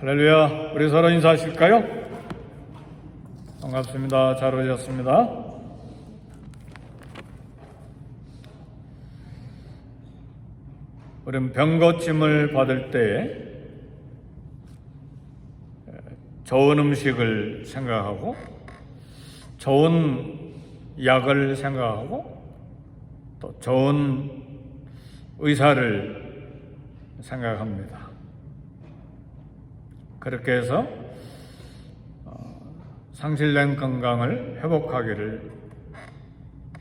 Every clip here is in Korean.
할렐루야. 우리 서로 인사하실까요? 반갑습니다. 잘 오셨습니다. 우리는 병고침을 받을 때 좋은 음식을 생각하고 좋은 약을 생각하고 또 좋은 의사를 생각합니다. 그렇게 해서 상실된 건강을 회복하기를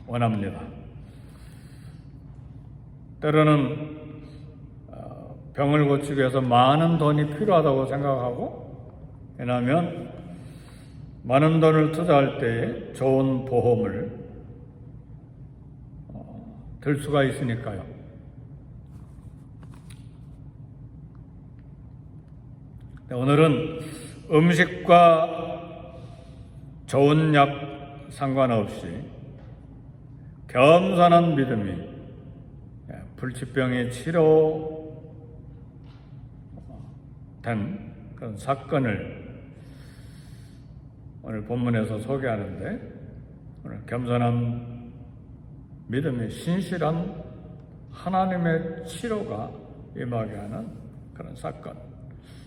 원합니다. 때로는 병을 고치기 위해서 많은 돈이 필요하다고 생각하고, 왜냐하면 많은 돈을 투자할 때에 좋은 보험을 들 수가 있으니까요. 오늘은 음식과 좋은 약 상관없이 겸손한 믿음이 불치병의 치료된 그런 사건을 오늘 본문에서 소개하는데, 오늘 겸손한 믿음의 신실한 하나님의 치료가 임하게 하는 그런 사건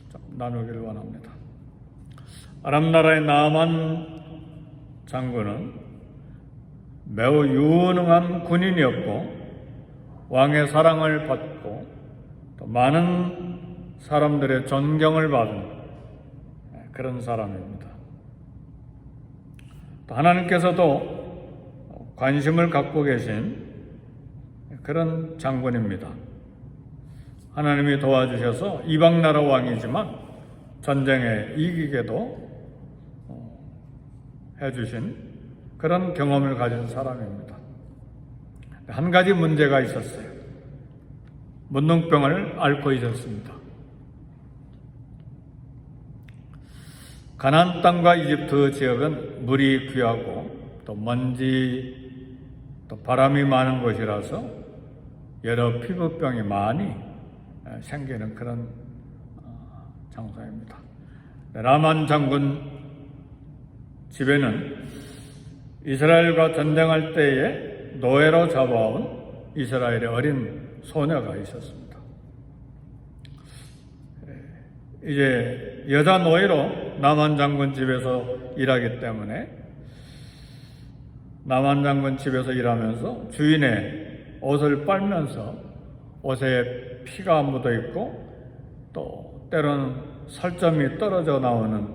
좀 나누기를 원합니다. 아람 나라의 나만 장군은 매우 유능한 군인이었고 왕의 사랑을 받고 또 많은 사람들의 존경을 받은 그런 사람입니다. 또 하나님께서도 관심을 갖고 계신 그런 장군입니다. 하나님이 도와주셔서 이방 나라 왕이지만 전쟁에 이기게도 해주신 그런 경험을 가진 사람입니다. 한 가지 문제가 있었어요. 문둥병을 앓고 있었습니다. 가나안 땅과 이집트 지역은 물이 귀하고 또 먼지 또 바람이 많은 곳이라서 여러 피부병이 많이 생기는 그런 장소입니다. 나만 장군 집에는 이스라엘과 전쟁할 때에 노예로 잡아온 이스라엘의 어린 소녀가 있었습니다. 이제 여자 노예로 나만 장군 집에서 일하기 때문에 나만 장군 집에서 일하면서 주인의 옷을 빨면서 옷에 피가 묻어 있고 또 때로는 살점이 떨어져 나오는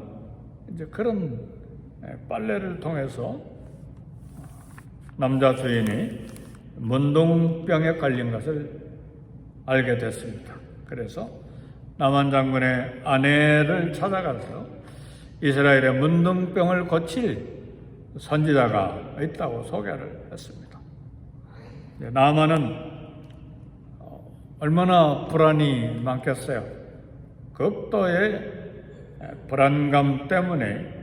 이제 그런 빨래를 통해서 남자 주인이 문둥병에 걸린 것을 알게 됐습니다. 그래서 나만 장군의 아내를 찾아가서 이스라엘의 문둥병을 고칠 선지자가 있다고 소개를 했습니다. 나만은 얼마나 불안이 많겠어요. 극도의 불안감 때문에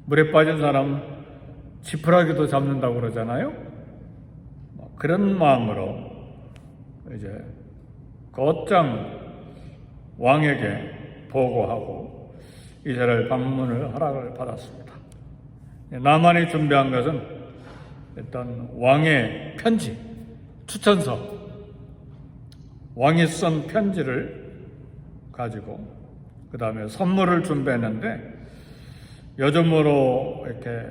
물에 빠진 사람 지푸라기도 잡는다고 그러잖아요. 그런 마음으로 이제 곧장 왕에게 보고하고 이스라엘 방문을 허락을 받았습니다. 나만이 준비한 것은 일단 왕의 편지, 추천서, 왕이 쓴 편지를 가지고 그 다음에 선물을 준비했는데, 요즘으로 이렇게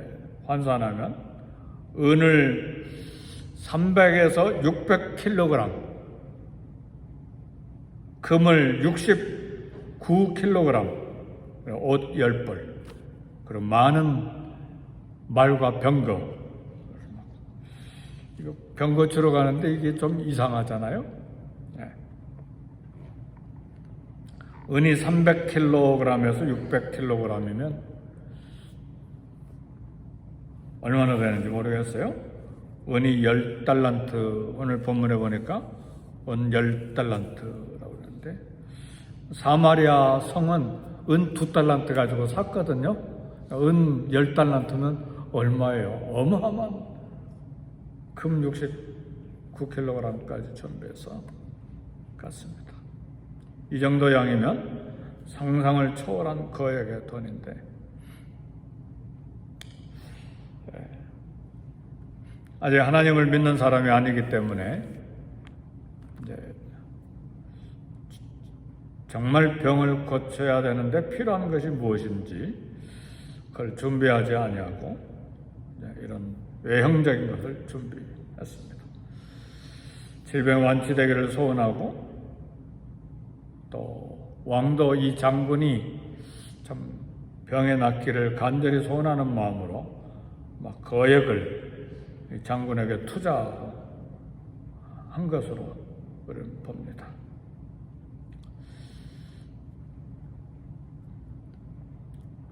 환산하면 은을 300에서 600kg, 금을 69kg, 옷 10벌, 그리고 많은 말과 병거. 이거 병거 주러 가는데 이게 좀 이상하잖아요. 은이 300kg에서 600kg이면 얼마나 되는지 모르겠어요. 은이 10달란트, 오늘 본문에 보니까 은 10달란트라고 그러는데, 사마리아 성은 은 2달란트 가지고 샀거든요. 은 10달란트면 얼마예요? 어마어마한 금 69kg까지 준비해서 갔습니다. 이 정도 양이면 상상을 초월한 거액의 돈인데, 아직 하나님을 믿는 사람이 아니기 때문에 이제 정말 병을 고쳐야 되는데 필요한 것이 무엇인지 그걸 준비하지 아니하고 이런 외형적인 것을 준비했습니다. 질병 완치되기를 소원하고, 또 왕도 이 장군이 참 병에 낫기를 간절히 소원하는 마음으로 막 거액을 이 장군에게 투자한 것으로 우리는 봅니다.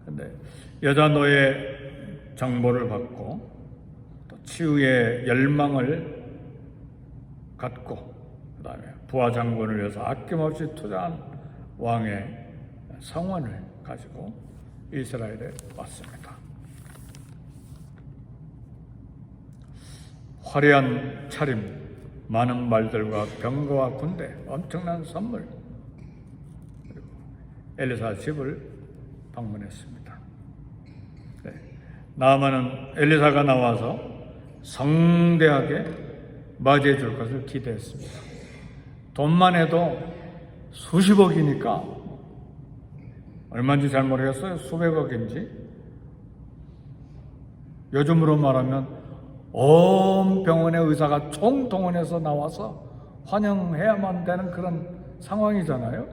그런데 여자 노예 정보를 받고 또 치유의 열망을 갖고 그다음에 부하 장군을 위해서 아낌없이 투자한 왕의 성원을 가지고 이스라엘에 왔습니다. 화려한 차림, 많은 말들과 병거와 군대, 엄청난 선물, 그리고 엘리사 집을 방문했습니다. 네. 나아만은 엘리사가 나와서 성대하게 맞이해 줄 것을 기대했습니다. 돈만 해도 수십억이니까 얼마인지 잘 모르겠어요. 수백억인지. 요즘으로 말하면 온 병원의 의사가 총동원해서 나와서 환영해야만 되는 그런 상황이잖아요.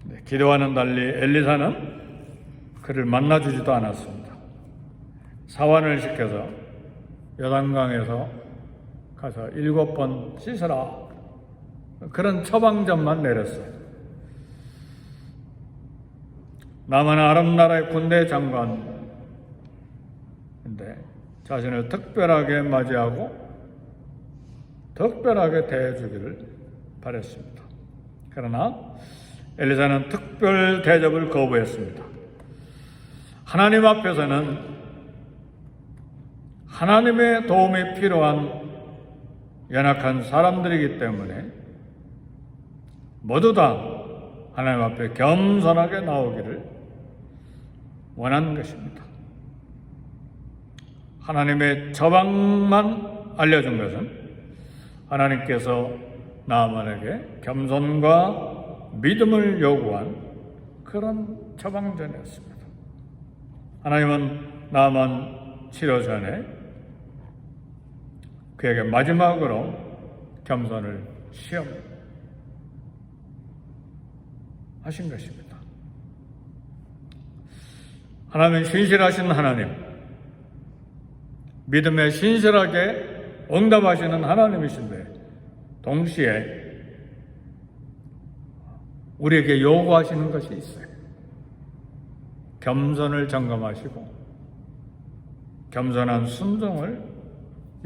네, 기도와는 달리 엘리사는 그를 만나주지도 않았습니다. 사환을 시켜서 요단강에서 가서 7번 씻으라, 그런 처방전만 내렸어요. 남한 아람 나라의 군대 장관인데 자신을 특별하게 맞이하고 특별하게 대해주기를 바랬습니다. 그러나 엘리사는 특별 대접을 거부했습니다. 하나님 앞에서는 하나님의 도움이 필요한 연약한 사람들이기 때문에 모두 다 하나님 앞에 겸손하게 나오기를 원하는 것입니다. 하나님의 처방만 알려준 것은 하나님께서 나아만에게 겸손과 믿음을 요구한 그런 처방전이었습니다. 하나님은 나아만 치료 전에 그에게 마지막으로 겸손을 시험하신 것입니다. 하나님은 신실하신 하나님, 믿음에 신실하게 응답하시는 하나님이신데 동시에 우리에게 요구하시는 것이 있어요. 겸손을 점검하시고 겸손한 순종을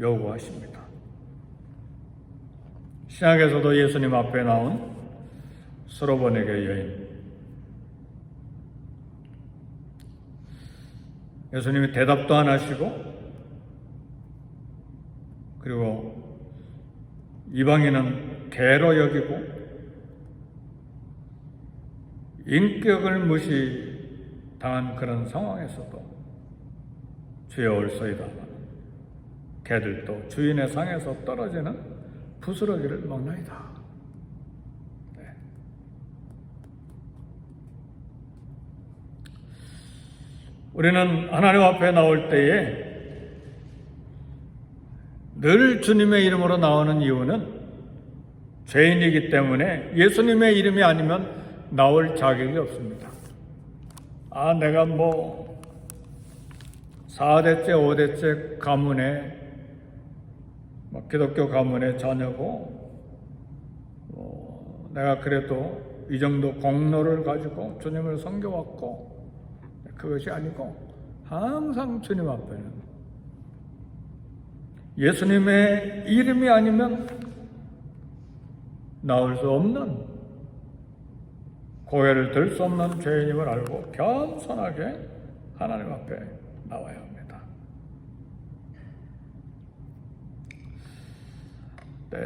요구하십니다. 신약에서도 예수님 앞에 나온 수로보니게 여인, 예수님이 대답도 안 하시고, 그리고 이방인은 개로 여기고 인격을 무시당한 그런 상황에서도 주여 올소이다, 개들도 주인의 상에서 떨어지는 부스러기를 먹나이다. 네. 우리는 하나님 앞에 나올 때에 늘 주님의 이름으로 나오는 이유는 죄인이기 때문에 예수님의 이름이 아니면 나올 자격이 없습니다. 내가 4대째, 5대째 가문에 기독교 가문의 자녀고, 내가 그래도 이 정도 공로를 가지고 주님을 섬겨왔고, 그것이 아니고 항상 주님 앞에는 예수님의 이름이 아니면 나올 수 없는, 고개를 들 수 없는 죄인임을 알고 겸손하게 하나님 앞에 나와야 합니다. 네.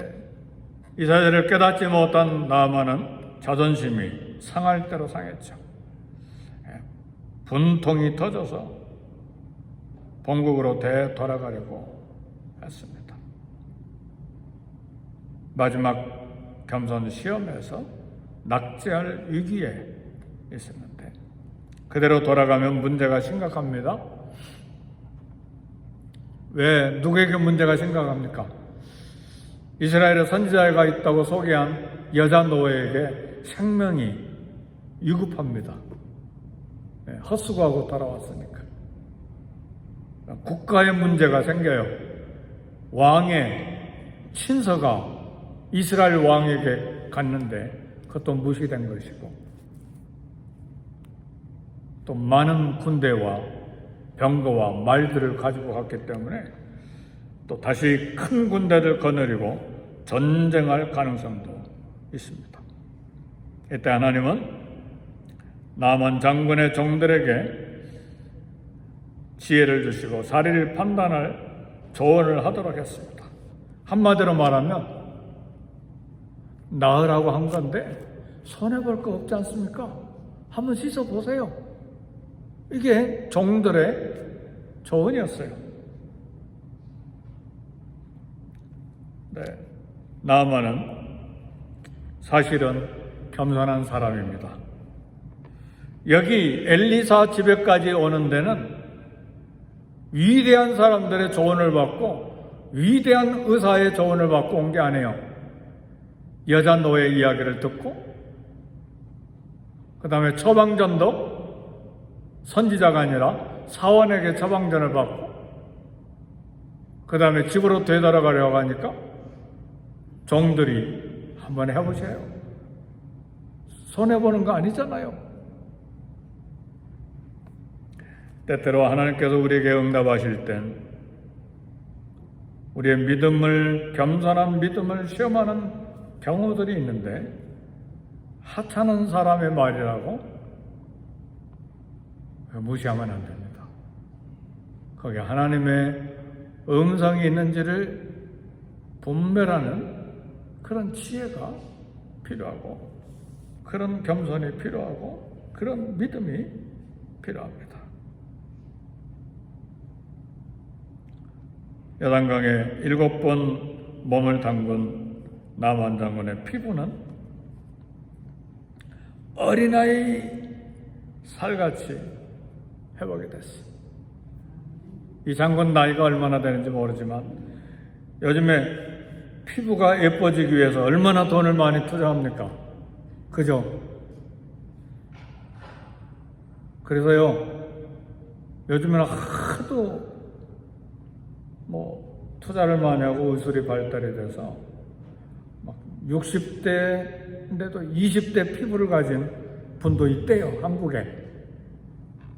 이 사실을 깨닫지 못한 나아만은 자존심이 상할 대로 상했죠. 분통이 터져서 본국으로 되돌아가려고 했습니다. 마지막 겸손 시험에서 낙제할 위기에 있었는데 그대로 돌아가면 문제가 심각합니다. 왜 누구에게 문제가 심각합니까? 이스라엘에 선지자가 있다고 소개한 여자 노예에게 생명이 위급합니다. 헛수고하고 돌아왔으니까. 국가에 문제가 생겨요. 왕의 친서가 이스라엘 왕에게 갔는데 그것도 무시된 것이고, 또 많은 군대와 병거와 말들을 가지고 갔기 때문에 또 다시 큰 군대를 거느리고 전쟁할 가능성도 있습니다. 이때 하나님은 나만 장군의 종들에게 지혜를 주시고 사리를 판단할 조언을 하도록 했습니다. 한마디로 말하면 나으라고 한 건데 손해볼 거 없지 않습니까? 한번 씻어보세요. 이게 종들의 조언이었어요. 네, 나아만은 사실은 겸손한 사람입니다. 여기 엘리사 집에까지 오는 데는 위대한 사람들의 조언을 받고 위대한 의사의 조언을 받고 온 게 아니에요. 여자 노예 이야기를 듣고 그 다음에 처방전도 선지자가 아니라 사원에게 처방전을 받고 그 다음에 집으로 되돌아가려고 하니까 종들이 한번 해보세요. 손해보는 거 아니잖아요. 때때로 하나님께서 우리에게 응답하실 땐 우리의 믿음을, 겸손한 믿음을 시험하는 경우들이 있는데 하찮은 사람의 말이라고 무시하면 안 됩니다. 거기에 하나님의 음성이 있는지를 분별하는 그런 지혜가 필요하고 그런 겸손이 필요하고 그런 믿음이 필요합니다. 요단강에 7번 몸을 담근 나만 장군의 피부는 어린아이 살같이 회복이 됐어요. 이 장군 나이가 얼마나 되는지 모르지만 요즘에 피부가 예뻐지기 위해서 얼마나 돈을 많이 투자합니까? 그죠? 그래서요, 요즘에는 하도 투자를 많이 하고 의술이 발달이 돼서 막 60대인데도 20대 피부를 가진 분도 있대요, 한국에.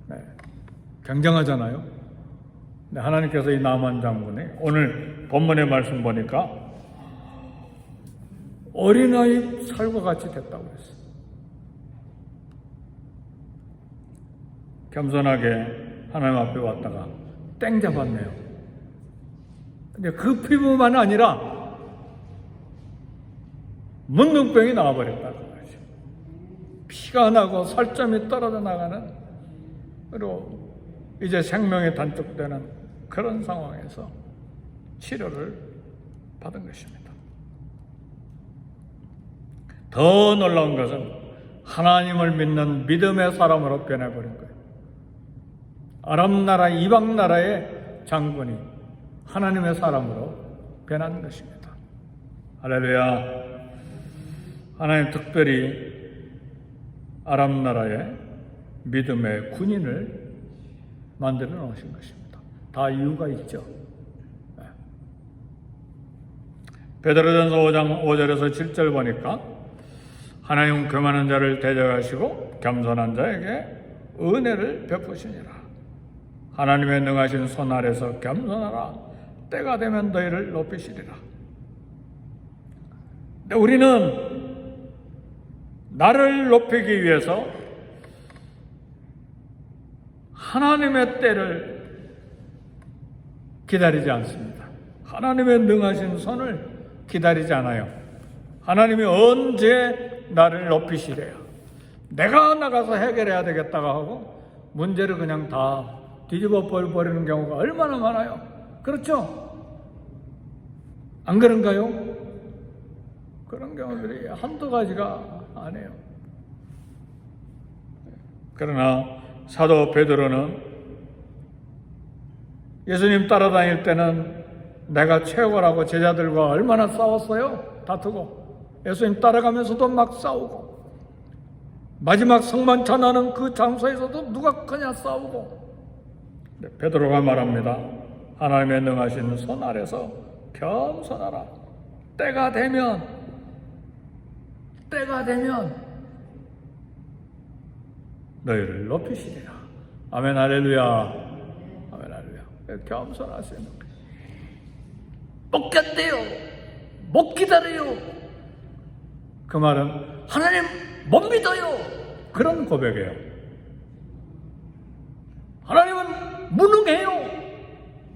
네. 굉장하잖아요. 근데 하나님께서 이 나만 장군이 오늘 본문의 말씀 보니까 어린아이 살과 같이 됐다고 했어요. 겸손하게 하나님 앞에 왔다가 땡 잡았네요. 근데 그 피부만 아니라 문둥병이 나와버렸다는 거죠. 피가 나고 살점이 떨어져 나가는, 그리고 이제 생명이 단축되는 그런 상황에서 치료를 받은 것입니다. 더 놀라운 것은 하나님을 믿는 믿음의 사람으로 변해버린 거예요. 아람 나라, 이방 나라의 장군이 하나님의 사람으로 변한 것입니다. 할렐루야. 하나님 특별히 아람 나라의 믿음의 군인을 만들어 놓으신 것입니다. 다 이유가 있죠. 베드로전서 5장 5절에서 7절 보니까 하나님은 교만한 자를 대적하시고 겸손한 자에게 은혜를 베푸시니라. 하나님의 능하신 손 아래서 겸손하라. 때가 되면 너희를 높이시리라. 근데 우리는 나를 높이기 위해서 하나님의 때를 기다리지 않습니다. 하나님의 능하신 손을 기다리지 않아요. 하나님이 언제 나를 높이시래요? 내가 나가서 해결해야 되겠다고 하고 문제를 그냥 다 뒤집어 버리는 경우가 얼마나 많아요. 그렇죠? 안 그런가요? 그런 경우들이 한두 가지가 아니에요. 그러나 사도 베드로는 예수님 따라다닐 때는 내가 최고라고 제자들과 얼마나 싸웠어요? 다투고 예수님 따라가면서도 막 싸우고 마지막 성만 찬하는 그 장소에서도 누가 크냐 싸우고. 베드로가 말합니다. 하나님의 능하신 손 아래서 겸손하라. 때가 되면 너희를 높이시리라. 아멘 할렐루야. 아멘 할렐루야. 겸손하세요. 못 견뎌요. 못 기다려요. 그 말은 하나님 못 믿어요. 그런 고백이에요. 하나님은 무능해요.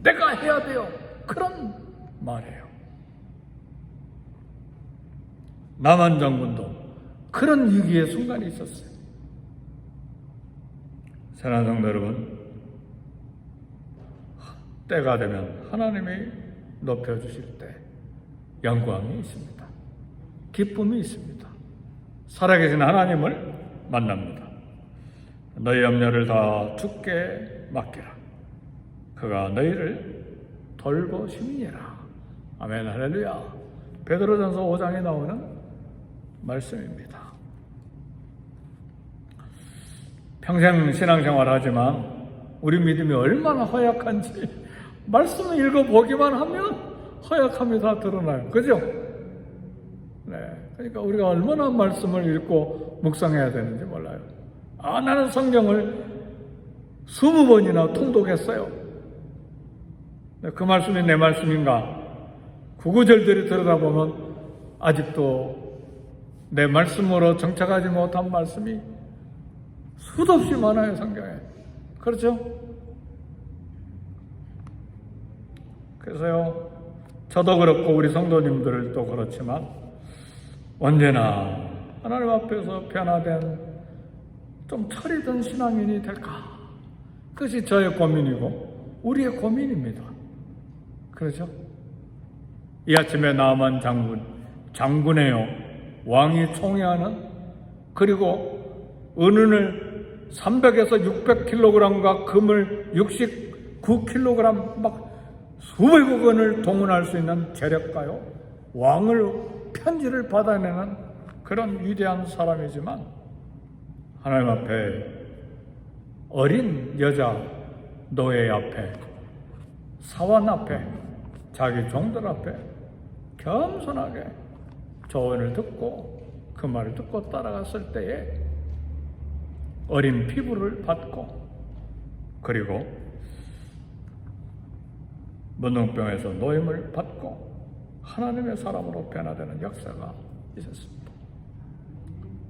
내가 해야 돼요. 그런 말이에요. 나만 장군도 그런 위기의 순간이 있었어요. 사랑하는 성도 여러분, 때가 되면 하나님이 높여주실 때 영광이 있습니다. 기쁨이 있습니다. 살아계신 하나님을 만납니다. 너희 염려를 다 주께 맡기라. 그가 너희를 돌보심이니라. 아멘 할렐루야. 베드로전서 5장에 나오는 말씀입니다. 평생 신앙생활을 하지만 우리 믿음이 얼마나 허약한지 말씀을 읽어보기만 하면 허약함이 다 드러나요. 그죠? 네. 그러니까 우리가 얼마나 말씀을 읽고 묵상해야 되는지 몰라요. 나는 성경을 20번이나 통독했어요. 그 말씀이 내 말씀인가? 구구절절히 들여다보면 아직도 내 말씀으로 정착하지 못한 말씀이 수도 없이 많아요, 성경에. 그렇죠? 그래서요, 저도 그렇고 우리 성도님들도 그렇지만 언제나 하나님 앞에서 변화된 좀 철이 든 신앙인이 될까? 그것이 저의 고민이고 우리의 고민입니다. 그렇죠? 이 아침에 나만 장군이에요. 왕이 총애하는, 그리고 은은을 300에서 600kg과 금을 69kg 막 수백억 원을 동원할 수 있는 재력가요. 왕을 편지를 받아내는 그런 위대한 사람이지만 하나님 앞에 어린 여자 노예 앞에, 사원 앞에, 자기 종들 앞에 겸손하게 조언을 듣고 그 말을 듣고 따라갔을 때에 어린 피부를 받고, 그리고 문둥병에서 노임을 받고 하나님의 사람으로 변화되는 역사가 있었습니다.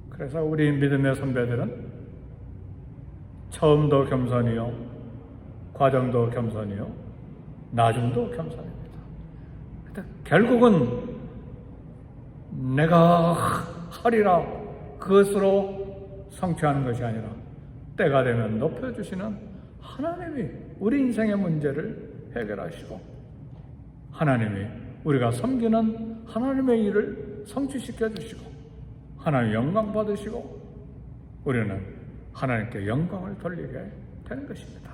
그래서 우리 믿음의 선배들은 처음도 겸손이요, 과정도 겸손이요, 나중도 겸손입니다. 결국은 내가 하리라 그것으로 성취하는 것이 아니라 때가 되면 높여주시는 하나님이 우리 인생의 문제를 해결하시고 하나님이 우리가 섬기는 하나님의 일을 성취시켜 주시고 하나님 영광 받으시고 우리는 하나님께 영광을 돌리게 되는 것입니다.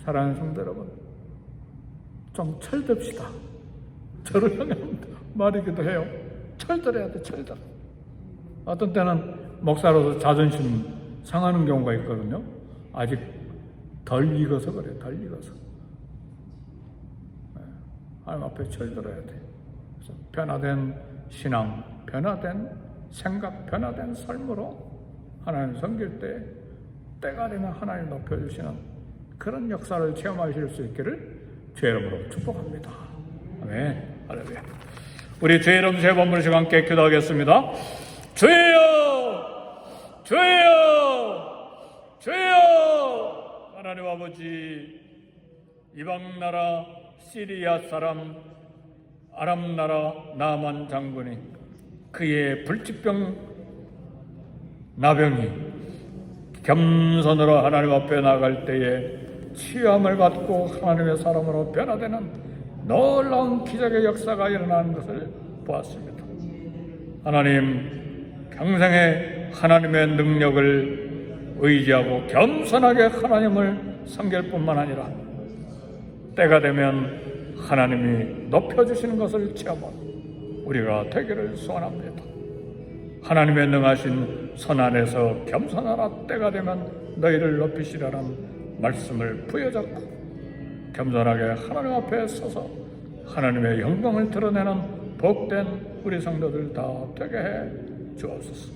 사랑하는 성도 여러분, 좀 철듭시다. 저를 향한 말이기도 해요. 철들어야 돼, 철들. 어떤 때는 목사로서 자존심 상하는 경우가 있거든요. 아직 덜 익어서 그래요, 덜 익어서. 하나님 앞에 철들어야 돼. 그래서 변화된 신앙, 변화된 생각, 변화된 삶으로 하나님 섬길 때 때가 되면 하나님 높여주시는 그런 역사를 체험하실 수 있기를 주의 이름으로 축복합니다. 아멘. 할렐루야. 우리 주의 이름 세 번 부르시고 함께 기도하겠습니다. 주여! 주여! 주여! 하나님 아버지, 이방 나라 시리아 사람 아람 나라 나만 장군이 그의 불치병 나병이 겸손으로 하나님 앞에 나갈 때에 치유함을 받고 하나님의 사람으로 변화되는 놀라운 기적의 역사가 일어나는 것을 보았습니다. 하나님, 평생에 하나님의 능력을 의지하고 겸손하게 하나님을 섬길 뿐만 아니라 때가 되면 하나님이 높여주시는 것을 체험하는 우리가 되기를 소원합니다. 하나님의 능하신 선 안에서 겸손하라. 때가 되면 너희를 높이시라는 말씀을 부여잡고 겸손하게 하나님 앞에 서서 하나님의 영광을 드러내는 복된 우리 성도들 다 되게 해 주옵소서.